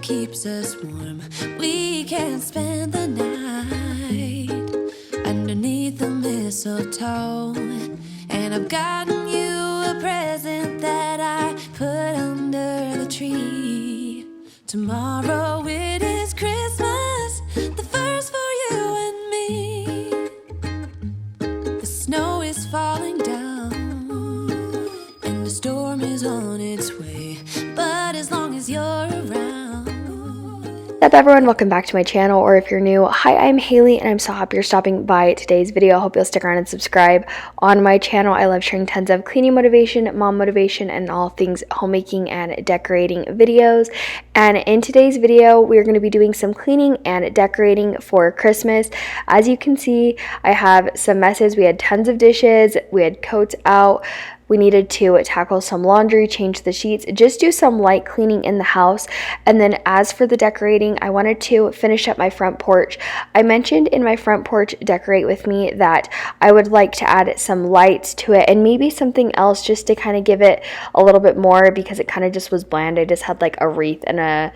keeps us warm. We can spend the night underneath the mistletoe. And I've gotten you a present that I put under the tree. Tomorrow it is Christmas, the first for you and me. The snow is falling down and the storm is on its way, but as long as you're around. What's up everyone, welcome back to my channel, or if you're new, hi, I'm Haley and I'm so happy you're stopping by today's video. I hope you'll stick around and subscribe on my channel. I love sharing tons of cleaning motivation, mom motivation, and all things homemaking and decorating videos. And in today's video, we're going to be doing some cleaning and decorating for Christmas. As you can see, I have some messes. We had tons of dishes, we had coats out. We needed to tackle some laundry, change the sheets, just do some light cleaning in the house. And then as for the decorating, I wanted to finish up my front porch. I mentioned in my front porch decorate with me that I would like to add some lights to it and maybe something else just to kind of give it a little bit more, because it kind of just was bland. I just had like a wreath and a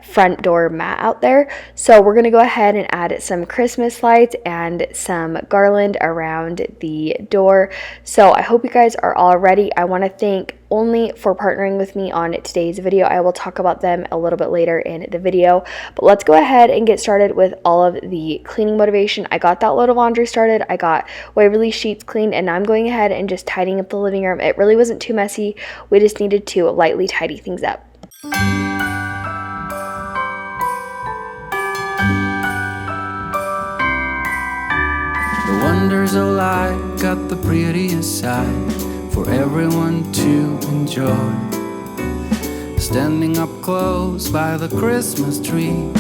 front door mat out there. So we're gonna go ahead and add some Christmas lights and some garland around the door. So I hope you guys are all ready. I want to thank Ollny for partnering with me on today's video. I will talk about them a little bit later in the video, but let's go ahead and get started with all of the cleaning motivation. I got that load of laundry started, I got Waverly sheets cleaned, and now I'm going ahead and just tidying up the living room. It really wasn't too messy. We just needed to lightly tidy things up. The wonders of life got the prettiest side for everyone to enjoy. Standing up close by the Christmas tree,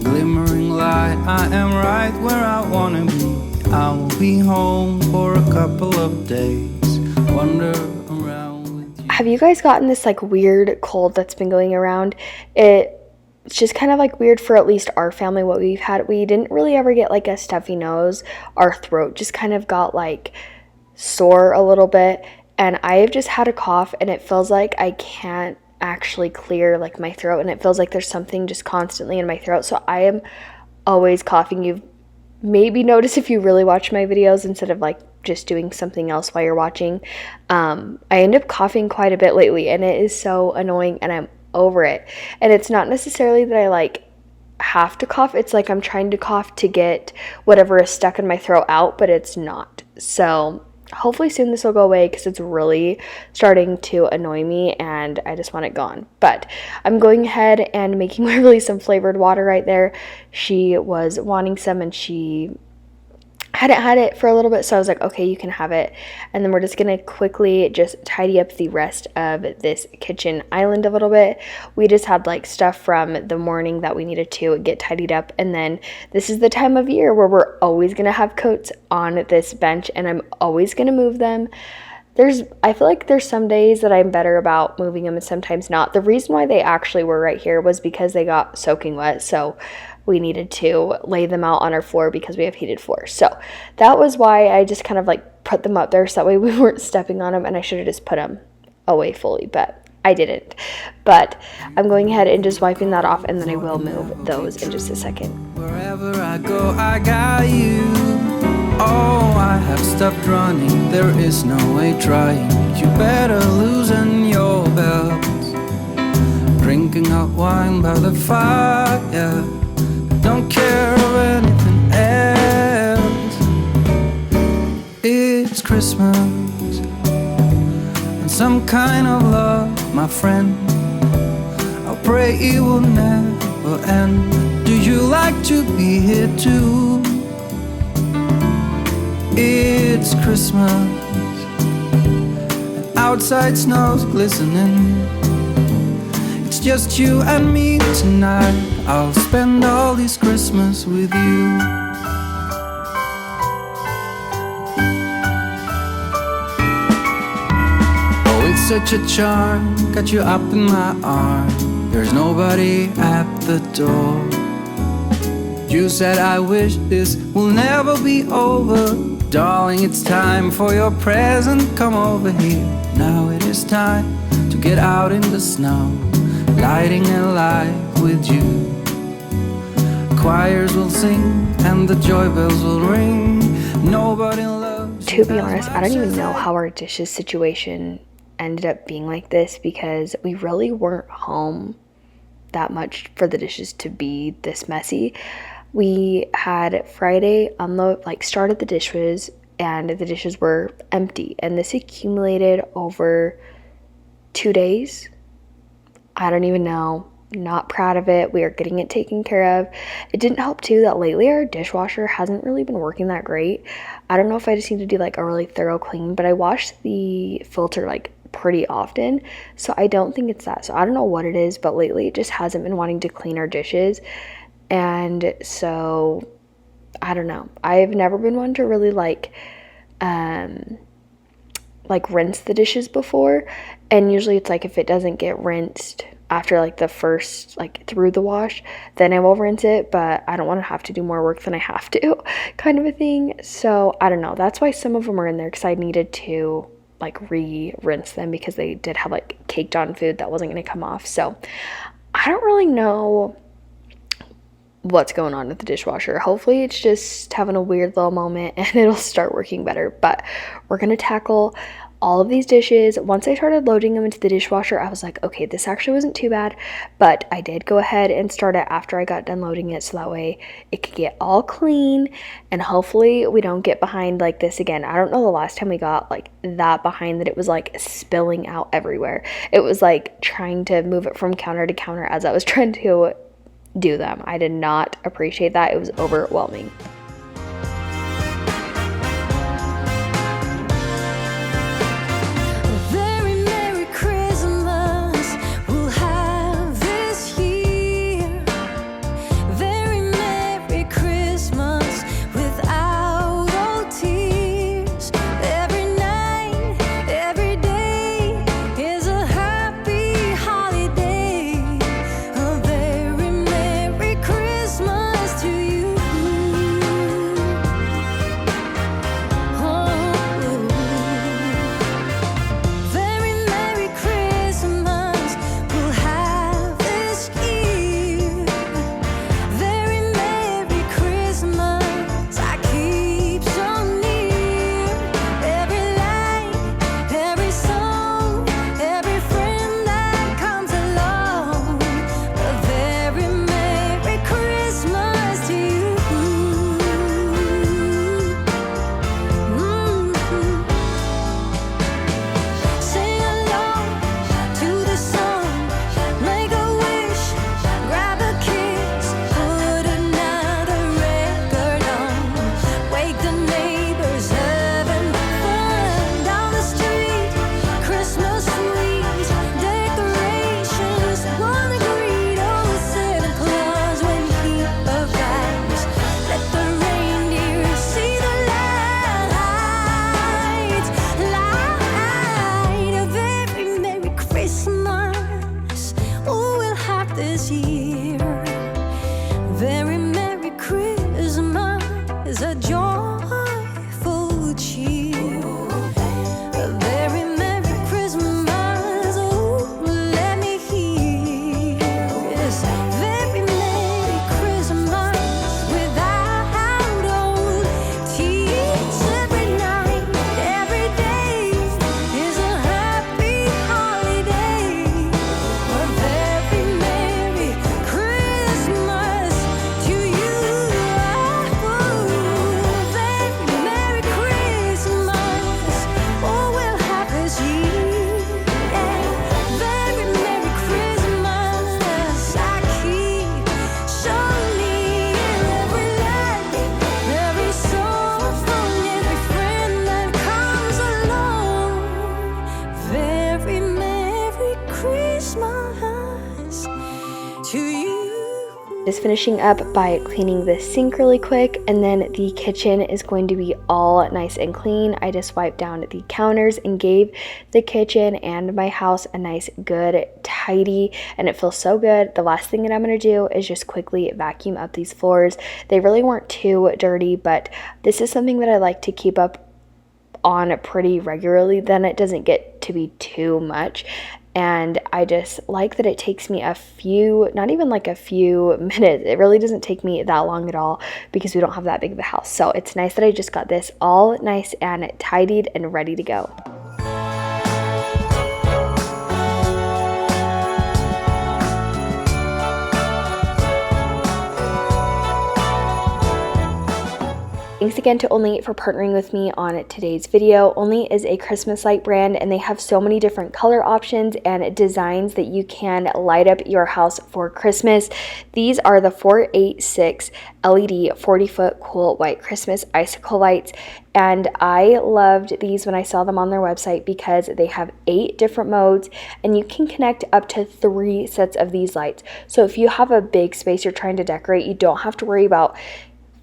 glimmering light, I am right where I wanna be. I will be home for a couple of days, wander around with you. Have you guys gotten this like weird cold that's been going around? It's just kind of like weird for at least our family, what we've had. We didn't really ever get like a stuffy nose. Our throat just kind of got like sore a little bit. And I have just had a cough and it feels like I can't actually clear like my throat. And it feels like there's something just constantly in my throat. So I am always coughing. You've maybe noticed if you really watch my videos instead of like just doing something else while you're watching. I end up coughing quite a bit lately and it is so annoying, and I'm over it. And it's not necessarily that I like have to cough, it's like I'm trying to cough to get whatever is stuck in my throat out, but it's not. So hopefully soon this will go away, because it's really starting to annoy me and I just want it gone. But I'm going ahead and making Waverly some flavored water right there. She was wanting some and she hadn't had it for a little bit, so I was like, okay, you can have it. And then we're just gonna quickly just tidy up the rest of this kitchen island a little bit. We just had like stuff from the morning that we needed to get tidied up, and then this is the time of year where we're always gonna have coats on this bench and I'm always gonna move them. I feel like there's some days that I'm better about moving them and sometimes not. The reason why they actually were right here was because they got soaking wet, so we needed to lay them out on our floor because we have heated floors. So that was why I just kind of like put them up there so that way we weren't stepping on them, and I should have just put them away fully, but I didn't. But I'm going ahead and just wiping that off, and then I will move those in just a second. Wherever I go, I got you. Oh, I have stopped running, there is no way trying. You better loosen your belt. Drinking hot wine by the fire, don't care of anything else. It's Christmas and some kind of love, my friend. I pray it will never end. Do you like to be here too? It's Christmas and outside snow's glistening. It's just you and me tonight. I'll spend all this Christmas with you. Oh, it's such a charm, got you up in my arm. There's nobody at the door. You said I wish this will never be over. Darling, it's time for your present. Come over here. Now it is time to get out in the snow. lighting a life with you. Choirs will sing and the joy bells will ring. Nobody loves. To be honest, I don't even know how our dishes situation ended up being like this, because we really weren't home that much for the dishes to be this messy. We had Friday started the dishes, and the dishes were empty, and this accumulated over 2 days. I don't even know. Not proud of it. We are getting it taken care of. It didn't help too that lately our dishwasher hasn't really been working that great. I don't know if I just need to do like a really thorough clean, but I wash the filter like pretty often, so I don't think it's that. So I don't know what it is, but lately it just hasn't been wanting to clean our dishes. And so I don't know. I've never been one to really like rinse the dishes before, and usually it's like if it doesn't get rinsed after like the first through the wash, then I will rinse it, but I don't want to have to do more work than I have to kind of a thing. So I don't know, that's why some of them are in there, because I needed to re-rinse them because they did have caked on food that wasn't going to come off. So I don't really know what's going on with the dishwasher. Hopefully it's just having a weird little moment and it'll start working better. But we're going to tackle all of these dishes. Once I started loading them into the dishwasher, I was like, okay, this actually wasn't too bad. But I did go ahead and start it after I got done loading it, so that way it could get all clean, and hopefully we don't get behind like this again. I don't know the last time we got that behind, that it was spilling out everywhere. It was trying to move it from counter to counter as I was trying to do them. I did not appreciate that. It was overwhelming. Just finishing up by cleaning the sink really quick, and then the kitchen is going to be all nice and clean. I just wiped down the counters and gave the kitchen and my house a nice good tidy, and it feels so good. The last thing that I'm going to do is just quickly vacuum up these floors. They really weren't too dirty, but this is something that I like to keep up on pretty regularly, then it doesn't get to be too much. And I just like that it takes me a few, not even like a few minutes. It really doesn't take me that long at all because we don't have that big of a house. So it's nice that I just got this all nice and tidied and ready to go. Thanks again to Ollny for partnering with me on today's video. Ollny is a Christmas light brand and they have so many different color options and designs that you can light up your house for Christmas. These are the 486 LED 40-foot cool white Christmas icicle lights, and I loved these when I saw them on their website because they have 8 different modes and you can connect up to 3 sets of these lights. So if you have a big space you're trying to decorate, you don't have to worry about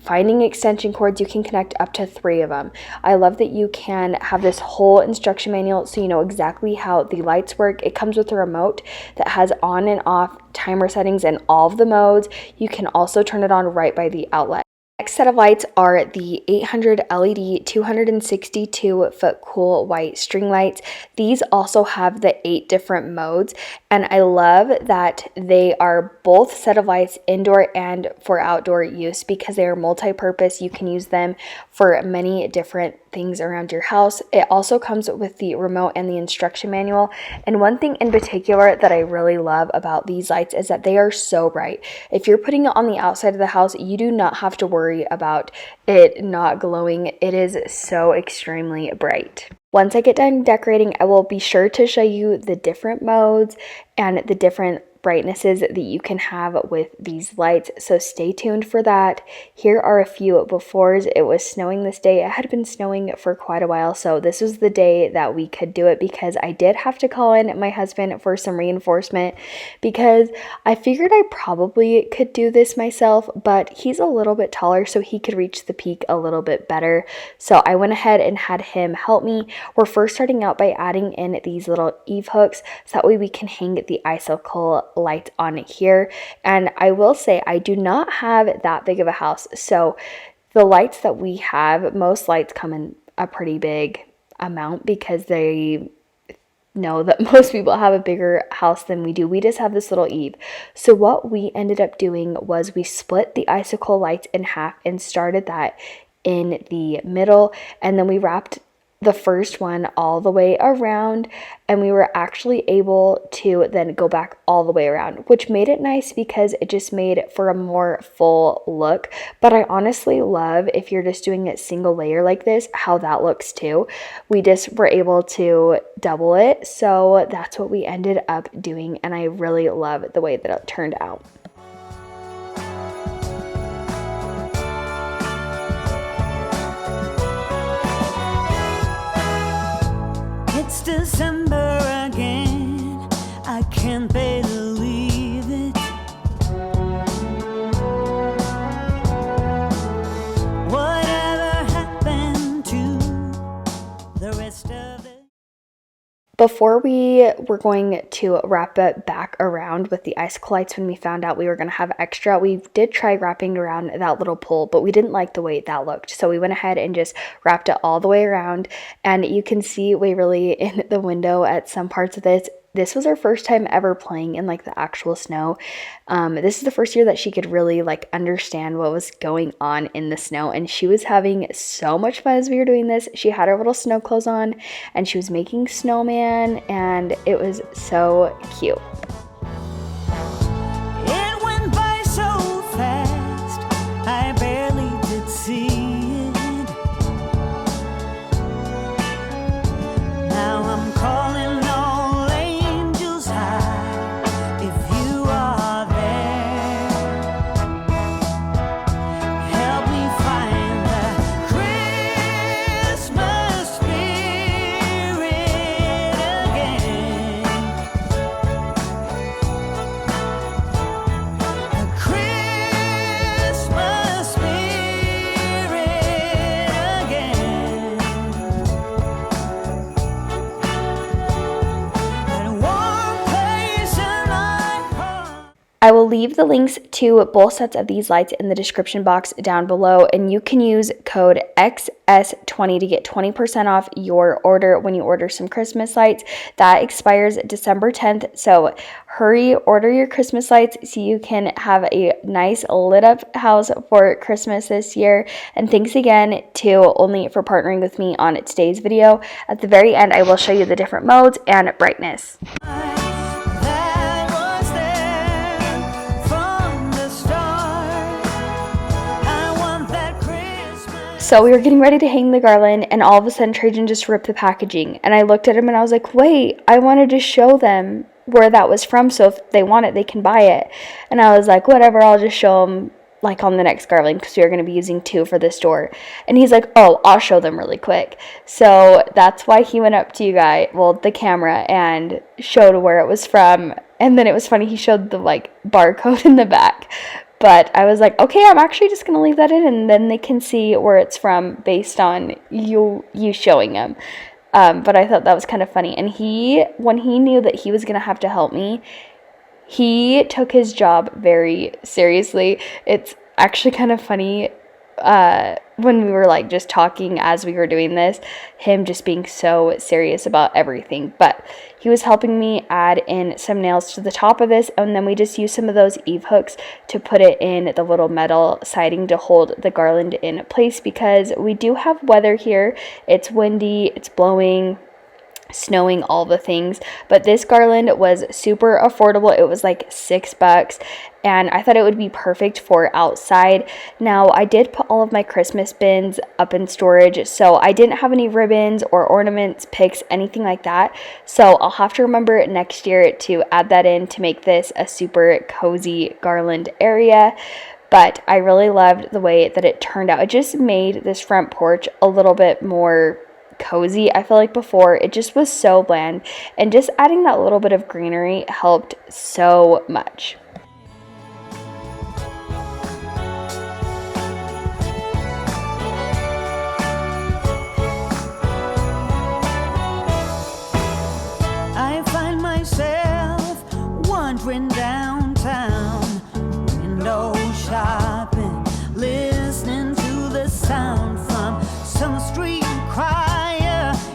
finding extension cords. You can connect up to 3 of them. I love that you can have this whole instruction manual so you know exactly how the lights work. It comes with a remote that has on and off timer settings and all of the modes. You can also turn it on right by the outlet. Next set of lights are the 800 LED 262-foot cool white string lights. These also have the 8 different modes, and I love that they are both set of lights indoor and for outdoor use because they are multi-purpose. You can use them for many different things around your house. It also comes with the remote and the instruction manual. And one thing in particular that I really love about these lights is that they are so bright. If you're putting it on the outside of the house, you do not have to worry about it not glowing. It is so extremely bright. Once I get done decorating, I will be sure to show you the different modes and the different brightnesses that you can have with these lights, so stay tuned for that. Here are a few befores. It was snowing this day. It had been snowing for quite a while, so this was the day that we could do it because I did have to call in my husband for some reinforcement because I figured I probably could do this myself, but he's a little bit taller so he could reach the peak a little bit better. So I went ahead and had him help me. We're first starting out by adding in these little eave hooks so that way we can hang the icicle light on here. And I will say I do not have that big of a house, so the lights that we have, most lights come in a pretty big amount because they know that most people have a bigger house than we do. We just have this little eave. So what we ended up doing was we split the icicle lights in half and started that in the middle, and then we wrapped the first one all the way around, and we were actually able to then go back all the way around, which made it nice because it just made it for a more full look. But I honestly love, if you're just doing it single layer like this, how that looks too. We just were able to double it, so that's what we ended up doing, and I really love the way that it turned out. It's December again, I can't believe it. Whatever happened to the rest of it? Before we were going to wrap it back around with the icicle lights, when we found out we were going to have extra, we did try wrapping around that little pole, but we didn't like the way that looked. So we went ahead and just wrapped it all the way around. And you can see Waverly in the window at some parts of this. This was our first time ever playing in like the actual snow. This is the first year that she could really like understand what was going on in the snow, and she was having so much fun as we were doing this. She had her little snow clothes on and she was making snowman, and it was so cute. It went by so fast, I barely did see it. Now I'm calling all angels high, if you are there, help me find the Christmas spirit again. I will leave the links to both sets of these lights in the description box down below, and you can use code XS20 to get 20% off your order when you order some Christmas lights. That expires December 10th, so hurry, order your Christmas lights so you can have a nice lit up house for Christmas this year. And thanks again to Ollny for partnering with me on today's video. At the very end, I will show you the different modes and brightness. That was there from the start. I want that Christmas. So we were getting ready to hang the garland, and all of a sudden Trajan just ripped the packaging, and I looked at him and I was like, wait, I wanted to show them where that was from, so if they want it they can buy it. And I was like, whatever, I'll just show them like on the next garland, because we were going to be using 2 for this door. And he's like, oh, I'll show them really quick. So that's why he went up to you guys, well, the camera, and showed where it was from. And then it was funny, he showed the like barcode in the back. But I was like, okay, I'm actually just going to leave that in, and then they can see where it's from based on you showing them. But I thought that was kind of funny. And when he knew that he was going to have to help me, he took his job very seriously. It's actually kind of funny when we were like just talking as we were doing this, him just being so serious about everything. But he was helping me add in some nails to the top of this, and then we just used some of those eave hooks to put it in the little metal siding to hold the garland in place, because we do have weather here. It's windy, it's blowing, snowing, all the things. But this garland was super affordable. It was like $6, and I thought it would be perfect for outside. Now, I did put all of my Christmas bins up in storage, so I didn't have any ribbons or ornaments, picks, anything like that. So I'll have to remember next year to add that in to make this a super cozy garland area. But I really loved the way that it turned out. It just made this front porch a little bit more cozy. I feel like before it just was so bland, and just adding that little bit of greenery helped so much. I find myself wandering downtown, window shopping, listening to the sound from some street choir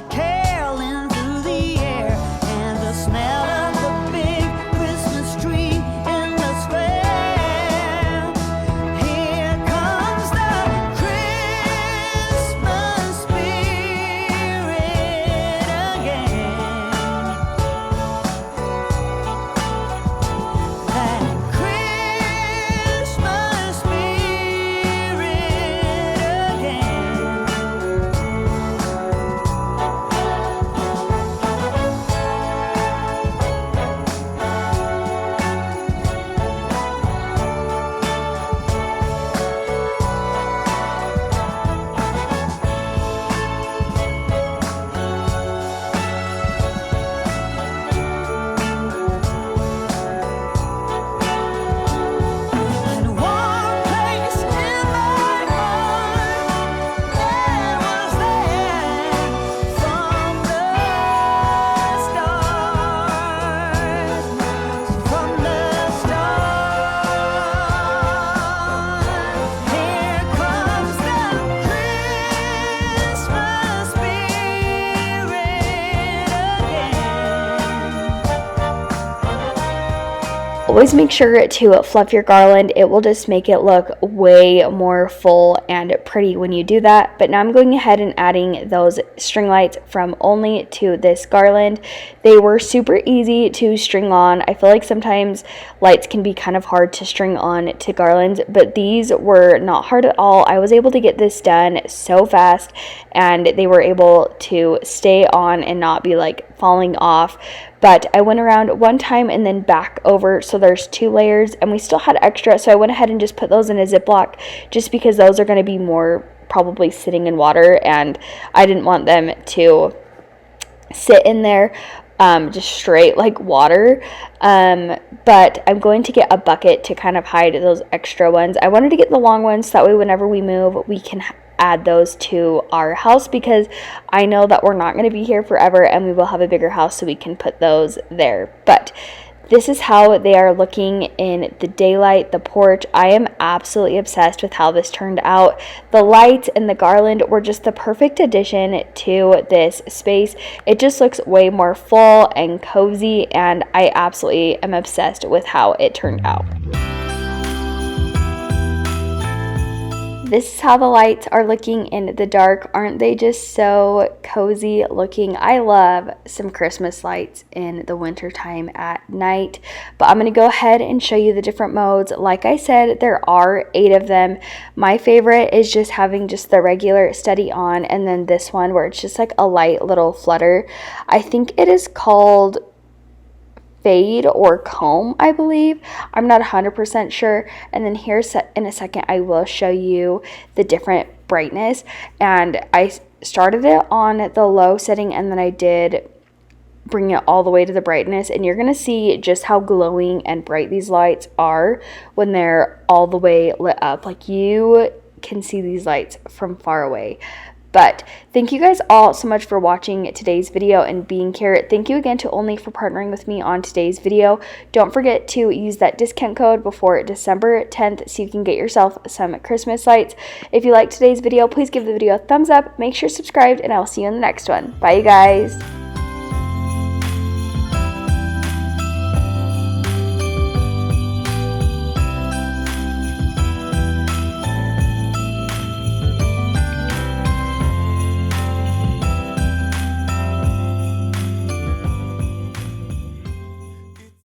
caroling through the air, and the smell of the big Christmas tree in the square. Here comes the Christmas spirit again. That Christmas spirit again. And one place in my heart that was there from the start, from the start. Here comes the Christmas spirit again. Always make sure to fluff your garland. It will just make it look way more full and pretty when you do that. But now I'm going ahead and adding those string lights from Ollny to this garland. They were super easy to string on. I feel like sometimes lights can be kind of hard to string on to garlands, but these were not hard at all. I was able to get this done so fast, and they were able to stay on and not be like falling off. But I went around one time and then back over, so there's 2 layers, and we still had extra, so I went ahead and just put those in a Ziploc, just because those are going to be more probably sitting in water, and I didn't want them to sit in there just straight like water. But I'm going to get a bucket to kind of hide those extra ones. I wanted to get the long ones, so that way whenever we move, we can add those to our house, because I know that we're not going to be here forever and we will have a bigger house, so we can put those there. But This is how they are looking in the daylight, the porch. I am absolutely obsessed with how this turned out. The lights and the garland were just the perfect addition to this space. It just looks way more full and cozy, and I absolutely am obsessed with how it turned out. This is how the lights are looking in the dark. Aren't they just so cozy looking? I love some Christmas lights in the winter time at night. But I'm going to go ahead and show you the different modes. Like I said, there are 8 of them. My favorite is just having just the regular steady on, and then this one where it's just like a light little flutter. I think it is called fade or comb, I believe. I'm not 100% sure. And then here in a second I will show you the different brightness, and I started it on the low setting and then I did bring it all the way to the brightness, and you're gonna see just how glowing and bright these lights are when they're all the way lit up. Like, you can see these lights from far away. But thank you guys all so much for watching today's video and being here. Thank you again to Ollny for partnering with me on today's video. Don't forget to use that discount code before December 10th so you can get yourself some Christmas lights. If you liked today's video, please give the video a thumbs up. Make sure you're subscribed, and I'll see you in the next one. Bye, you guys.